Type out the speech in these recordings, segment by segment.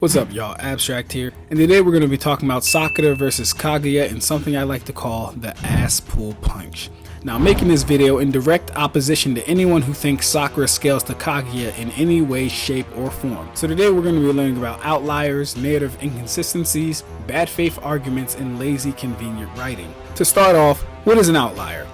What's up, y'all? Ab-Stract here, and today we're going to be talking about Sakura versus Kaguya and something I like to call the ass pull punch. Now, I'm making this video in direct opposition to anyone who thinks Sakura scales to Kaguya in any way, shape, or form. So today we're going to be learning about outliers, narrative inconsistencies, bad faith arguments, and lazy convenient writing. To start off, what is an outlier?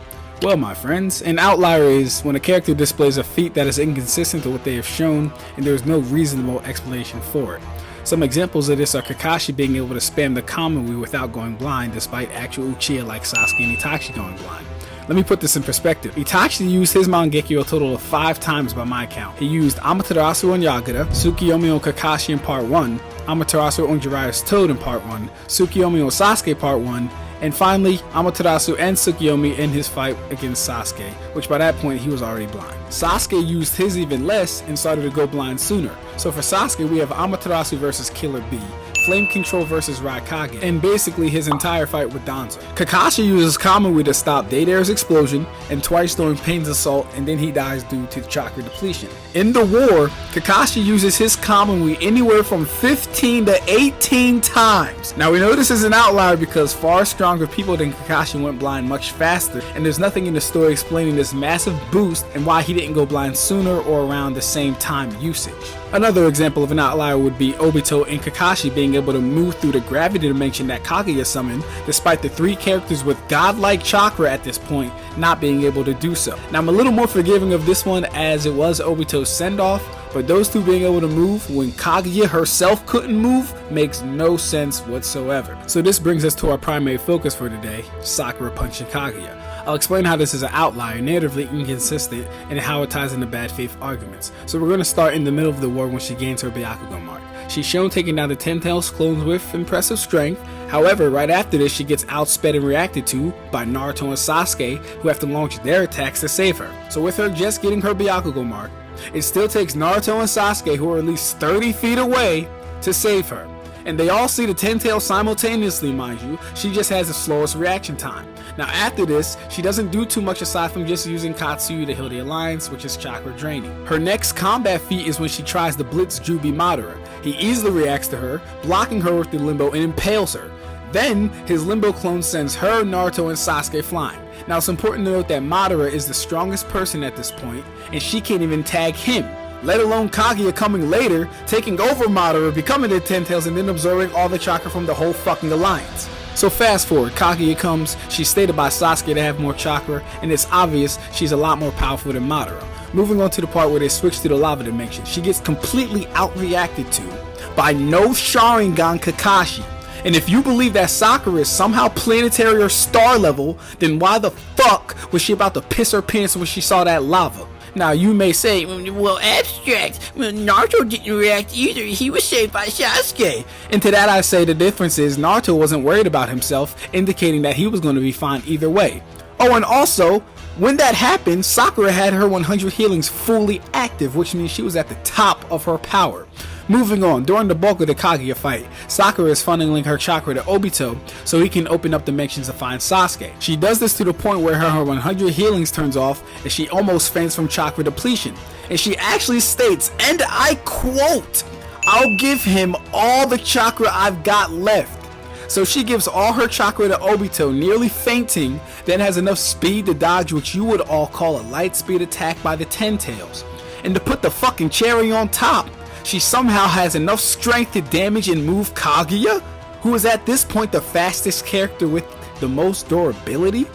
Well, my friends, an outlier is when a character displays a feat that is inconsistent to what they have shown and there is no reasonable explanation for it. Some examples of this are Kakashi being able to spam the Kaname without going blind despite actual Uchiha like Sasuke and Itachi going blind. Let me put this in perspective. Itachi used his Mangekyo a total of 5 times by my count. He used Amaterasu on Yagura, Tsukiyomi on Kakashi in part 1, Amaterasu on Jiraiya's Toad in part 1, Tsukiyomi on Sasuke part 1, and finally Amaterasu and Tsukiyomi in his fight against Sasuke, which by that point he was already blind. Sasuke used his even less and started to go blind sooner. So for Sasuke we have Amaterasu versus Killer Bee, Flame Control versus Raikage, and basically his entire fight with Danzo. Kakashi uses Kamui to stop Daydare's explosion and twice during Pain's assault, and then he dies due to chakra depletion. In the war, Kakashi uses his Kamui anywhere from 15 to 18 times. Now we know this is an outlier because far stronger people than Kakashi went blind much faster, and there's nothing in the story explaining this massive boost and why he didn't go blind sooner or around the same time usage. Another example of an outlier would be Obito and Kakashi being able to move through the gravity dimension that Kaguya summoned, despite the 3 characters with godlike chakra at this point not being able to do so. Now I'm a little more forgiving of this one as it was Obito's send-off, but those 2 being able to move when Kaguya herself couldn't move makes no sense whatsoever. So this brings us to our primary focus for today, Sakura punching Kaguya. I'll explain how this is an outlier, narratively inconsistent, and how it ties into bad faith arguments. So we're going to start in the middle of the war when she gains her Byakugan mark. She's shown taking down the Ten Tails clones with impressive strength. However, right after this she gets outsped and reacted to by Naruto and Sasuke, who have to launch their attacks to save her. So with her just getting her Byakugan mark, it still takes Naruto and Sasuke, who are at least 30 feet away, to save her. And they all see the Ten Tails simultaneously, mind you. She just has the slowest reaction time. Now after this, she doesn't do too much aside from just using Katsuyu to heal the alliance, which is chakra draining. Her next combat feat is when she tries to blitz Jubi Madara. He easily reacts to her, blocking her with the limbo and impales her. Then his limbo clone sends her, Naruto, and Sasuke flying. Now it's important to note that Madara is the strongest person at this point, and she can't even tag him, let alone Kaguya coming later, taking over Madara, becoming the Ten Tails, and then absorbing all the chakra from the whole fucking alliance. So fast forward, Kaguya comes, she's stated by Sasuke to have more chakra, and it's obvious she's a lot more powerful than Madara. Moving on to the part where they switch to the lava dimension, she gets completely outreacted to by no Sharingan Kakashi. And if you believe that Sakura is somehow planetary or star level, then why the fuck was she about to piss her pants when she saw that lava? Now you may say, well, Ab-Stract, Naruto didn't react either, he was saved by Sasuke. And to that I say the difference is Naruto wasn't worried about himself, indicating that he was going to be fine either way. Oh, and also, when that happened, Sakura had her 100 healings fully active, which means she was at the top of her power. Moving on, during the bulk of the Kaguya fight, Sakura is funneling her chakra to Obito so he can open up dimensions to find Sasuke. She does this to the point where her 100 healings turns off and she almost faints from chakra depletion. And she actually states, and I quote, "I'll give him all the chakra I've got left." So she gives all her chakra to Obito, nearly fainting, then has enough speed to dodge what you would all call a light speed attack by the Ten Tails. And to put the fucking cherry on top, she somehow has enough strength to damage and move Kaguya, who is at this point the fastest character with the most durability.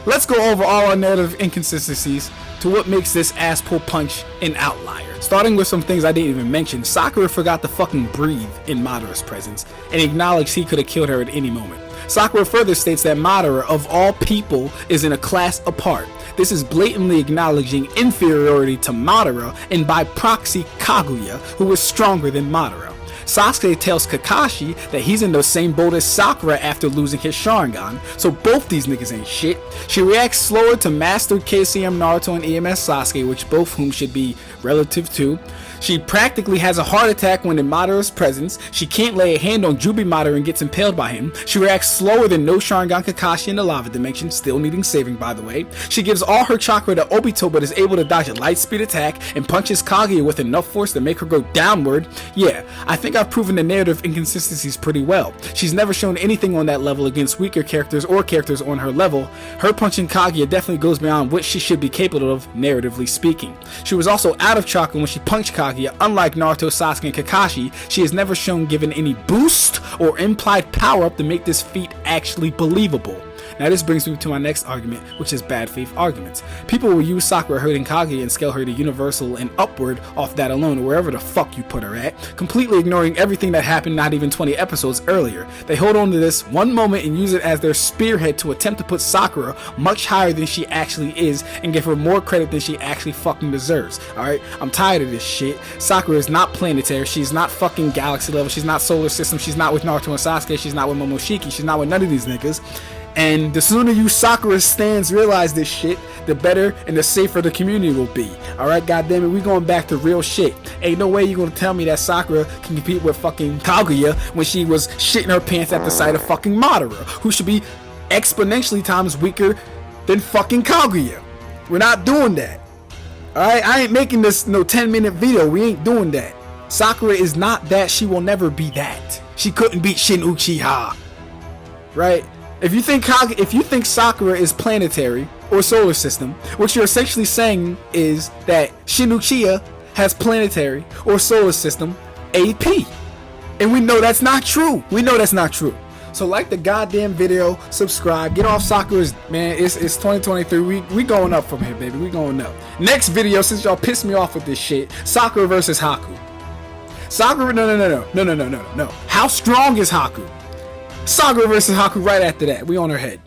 Let's go over all our narrative inconsistencies to what makes this ass pull punch an outlier. Starting with some things I didn't even mention, Sakura forgot to fucking breathe in Madara's presence and acknowledged he could have killed her at any moment. Sakura further states that Madara, of all people, is in a class apart. This is blatantly acknowledging inferiority to Madara and by proxy Kaguya, who is stronger than Madara. Sasuke tells Kakashi that he's in the same boat as Sakura after losing his Sharingan, so both these niggas ain't shit. She reacts slower to Mastered KCM Naruto and EMS Sasuke, which both whom should be relative to. She practically has a heart attack when in Madara's presence. She can't lay a hand on Jubi Madara and gets impaled by him. She reacts slower than no Sharingan Kakashi in the lava dimension, still needing saving by the way. She gives all her chakra to Obito but is able to dodge a light speed attack and punches Kaguya with enough force to make her go downward. Yeah, I think I've proven the narrative inconsistencies pretty well. She's never shown anything on that level against weaker characters or characters on her level. Her punching Kaguya definitely goes beyond what she should be capable of, narratively speaking. She was also out of chakra when she punched Kaguya. Unlike Naruto, Sasuke, and Kakashi, she is never shown given any boost or implied power up to make this feat actually believable. Now this brings me to my next argument, which is bad faith arguments. People will use Sakura hurting Kaguya and scale her to universal and upward off that alone, or wherever the fuck you put her at, completely ignoring everything that happened not even 20 episodes earlier. They hold on to this one moment and use it as their spearhead to attempt to put Sakura much higher than she actually is and give her more credit than she actually fucking deserves. Alright, I'm tired of this shit. Sakura is not planetary, she's not fucking galaxy level, she's not solar system, she's not with Naruto and Sasuke, she's not with Momoshiki, she's not with none of these niggas. And the sooner you Sakura stands realize this shit, the better and the safer the community will be. Alright, goddammit, we going back to real shit. Ain't no way you gonna tell me that Sakura can compete with fucking Kaguya when she was shitting her pants at the sight of fucking Madara, who should be exponentially times weaker than fucking Kaguya. We're not doing that. Alright, I ain't making this no 10-minute video. We ain't doing that. Sakura is not that. She will never be that. She couldn't beat Shin Uchiha. Right? If you think Sakura is planetary or solar system, what you're essentially saying is that Shin Uchiha has planetary or solar system AP. And we know that's not true. We know that's not true. So like the goddamn video, subscribe, get off Sakura's, man, it's 2023, we going up from here, baby, we going up. Next video, since y'all pissed me off with this shit, Sakura versus Haku. Sakura, no. How strong is Haku? Sakura versus Haku right after that. We on her head.